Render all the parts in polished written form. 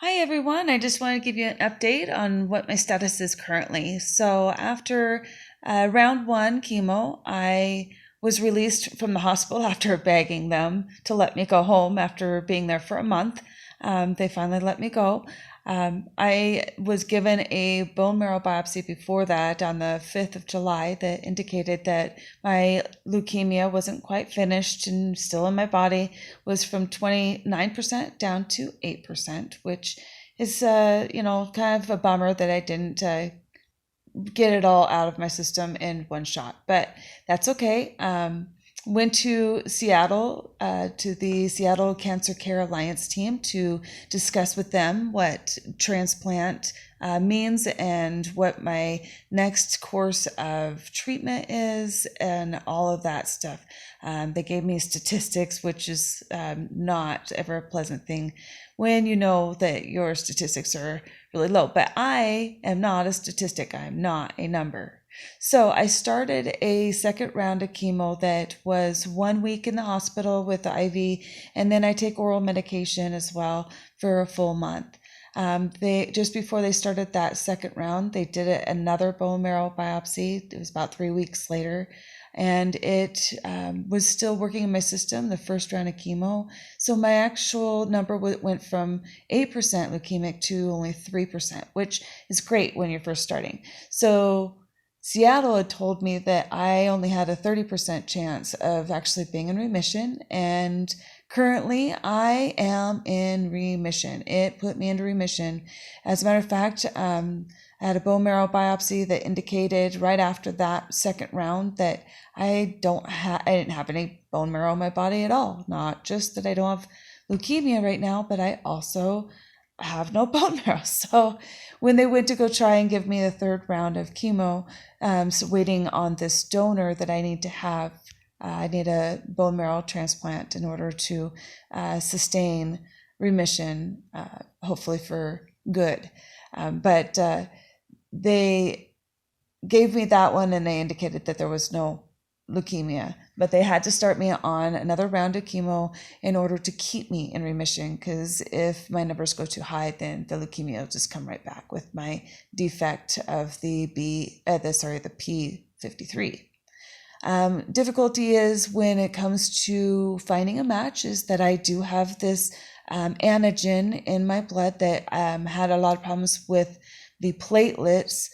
Hi everyone, I just want to give you an update on what my status is currently. So after round one chemo, I was released from the hospital after begging them to let me go home after being there for a month. They finally let me go. I was given a bone marrow biopsy before that on the 5th of July that indicated that my leukemia wasn't quite finished and still in my body, was from 29% down to 8%, which is, kind of a bummer that I didn't get it all out of my system in one shot, but that's okay. Went to Seattle, to the Seattle Cancer Care Alliance team to discuss with them what transplant means and what my next course of treatment is and all of that stuff. They gave me statistics, which is not ever a pleasant thing when you know that your statistics are really low. But I am not a statistic. I'm not a number. So I started a second round of chemo that was 1 week in the hospital with the IV, and then I take oral medication as well for a full month. They just before they started that second round, they did another bone marrow biopsy. It was about 3 weeks later, and it was still working in my system, the first round of chemo. So my actual number went from 8% leukemic to only 3%, which is great when you're first starting. So Seattle had told me that I only had a 30% chance of actually being in remission, and currently I am in remission. It put me into remission. As a matter of fact, I had a bone marrow biopsy that indicated right after that second round that I didn't have any bone marrow in my body at all. Not just that I don't have leukemia right now, but I also have no bone marrow. So when they went to go try and give me the third round of chemo, so waiting on this donor that I need to have, I need a bone marrow transplant in order to sustain remission, hopefully for good. But they gave me that one and they indicated that there was no leukemia, but they had to start me on another round of chemo in order to keep me in remission, because if my numbers go too high, then the leukemia will just come right back with my defect of the P53. Difficulty is when it comes to finding a match is that I do have this antigen in my blood that had a lot of problems with the platelets,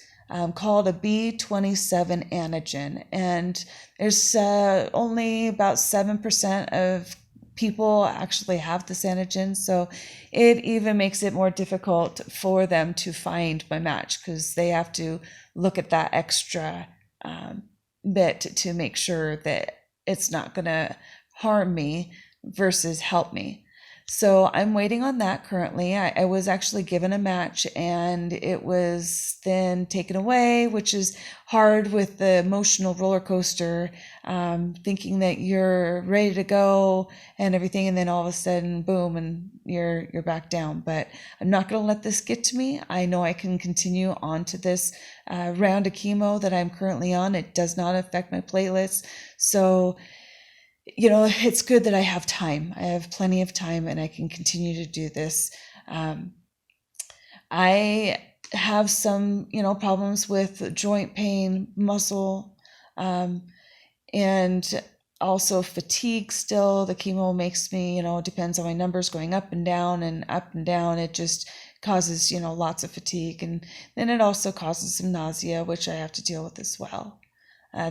called a B27 antigen. And there's only about 7% of people actually have this antigen. So it even makes it more difficult for them to find my match, because they have to look at that extra bit to make sure that it's not going to harm me versus help me. So I'm waiting on that currently. I was actually given a match and it was then taken away, which is hard with the emotional roller coaster, thinking that you're ready to go and everything, and then all of a sudden, boom, and you're back down. But I'm not going to let this get to me. I know I can continue on to this round of chemo that I'm currently on. It does not affect my platelets. So it's good that I have time. I have plenty of time and I can continue to do this. I have some, problems with joint pain, muscle, and also fatigue still. The chemo makes me, depends on my numbers going up and down and up and down. It just causes, lots of fatigue. And then it also causes some nausea, which I have to deal with as well.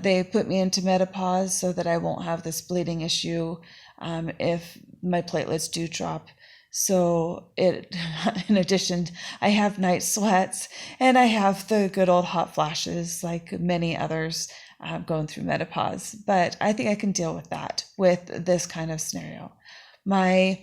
They put me into menopause so that I won't have this bleeding issue if my platelets do drop. So in addition, I have night sweats and I have the good old hot flashes like many others going through menopause. But I think I can deal with that with this kind of scenario. My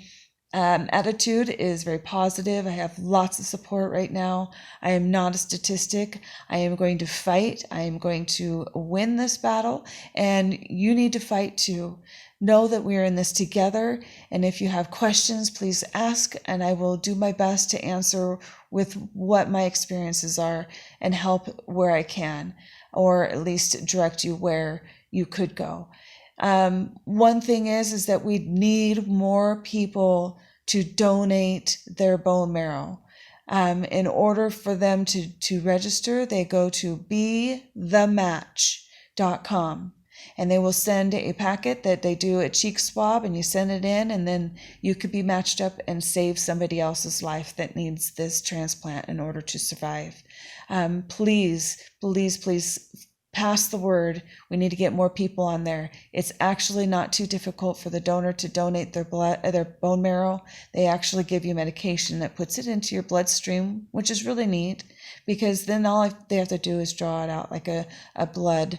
attitude is very positive. I have lots of support right now. I am not a statistic. I am going to fight. I am going to win this battle, and you need to fight too. Know that we are in this together, and if you have questions, please ask, and I will do my best to answer with what my experiences are and help where I can, or at least direct you where you could go. One thing is that we need more people to donate their bone marrow. In order for them to register, they go to bethematch.com, and they will send a packet that they do a cheek swab, and you send it in, and then you could be matched up and save somebody else's life that needs this transplant in order to survive. Please, please, please pass the word. We need to get more people on there. It's actually not too difficult for the donor to donate their blood, their bone marrow. They actually give you medication that puts it into your bloodstream, which is really neat, because then all they have to do is draw it out like a blood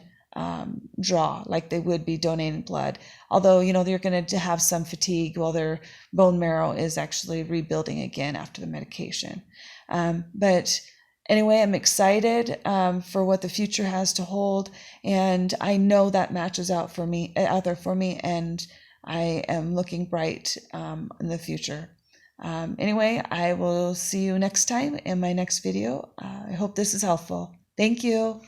draw, like they would be donating blood. Although, they're going to have some fatigue while their bone marrow is actually rebuilding again after the medication. But anyway, I'm excited for what the future has to hold, and I know that match is out there for me, and I am looking bright in the future. Anyway, I will see you next time in my next video. I hope this is helpful. Thank you.